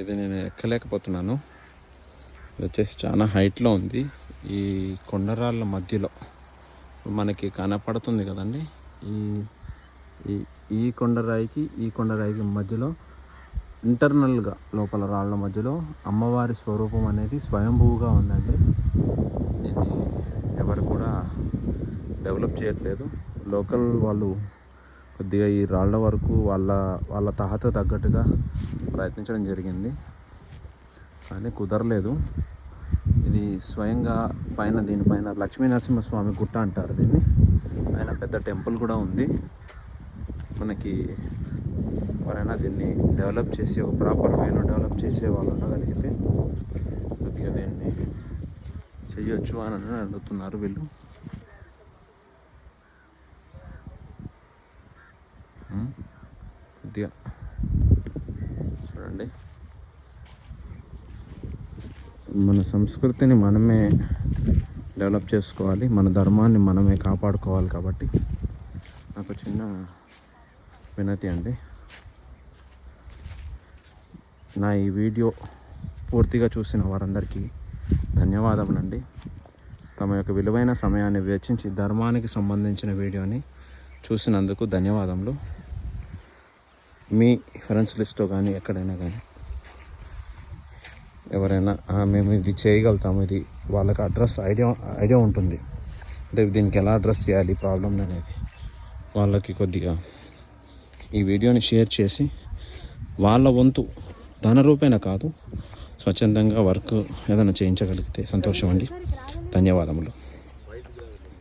ఇది నేను ఎక్కలేకపోతున్నాను. ఇది వచ్చేసి చాలా హైట్లో ఉంది. ఈ కొండరాళ్ళ మధ్యలో మనకి కనపడుతుంది కదండి, ఈ కొండరాయికి మధ్యలో ఇంటర్నల్గా లోపల రాళ్ళ మధ్యలో అమ్మవారి స్వరూపం అనేది స్వయంభూగా ఉందండి. దీన్ని ఎవరు కూడా డెవలప్ చేయట్లేదు. లోకల్ వాళ్ళు కొద్దిగా ఈ రాళ్ళ వరకు వాళ్ళ తహత తగ్గట్టుగా ప్రయత్నించడం జరిగింది, కానీ కుదరలేదు. ఇది స్వయంగా పైన దీనిపైన లక్ష్మీ నరసింహస్వామి గుట్ట అంటారు దీన్ని. పైన పెద్ద టెంపుల్ కూడా ఉంది. మనకి ఎవరైనా దీన్ని డెవలప్ చేసి ఒక ప్రాపర్ వేలో డెవలప్ చేసే వాళ్ళు ఉండగలిగితే కొద్దిగా దీన్ని చెయ్యొచ్చు అని అడుగుతున్నారు వీళ్ళు. కొద్దిగా చూడండి, మన సంస్కృతిని మనమే డెవలప్ చేసుకోవాలి, మన ధర్మాన్ని మనమే కాపాడుకోవాలి. కాబట్టి నాకు చిన్న వినతి అండి. నా ఈ వీడియో పూర్తిగా చూసిన వారందరికీ ధన్యవాదములండి. తమ యొక్క విలువైన సమయాన్ని వెచ్చించి ధర్మానికి సంబంధించిన వీడియోని చూసినందుకు ధన్యవాదములు. మీ ఫ్రెండ్స్ లిస్ట్లో కానీ ఎక్కడైనా కానీ ఎవరైనా మేము ఇది చేయగలుగుతాము, ఇది వాళ్ళకి అడ్రస్ ఐడియా ఉంటుంది, అంటే దీనికి ఎలా అడ్రస్ చేయాలి ప్రాబ్లం అనేది, వాళ్ళకి కొద్దిగా ఈ వీడియోని షేర్ చేసి వాళ్ళ వంతు ధన రూపేణ కాదు స్వచ్ఛందంగా వర్క్ ఏదైనా చేయించగలిగితే సంతోషం అండి. ధన్యవాదములు.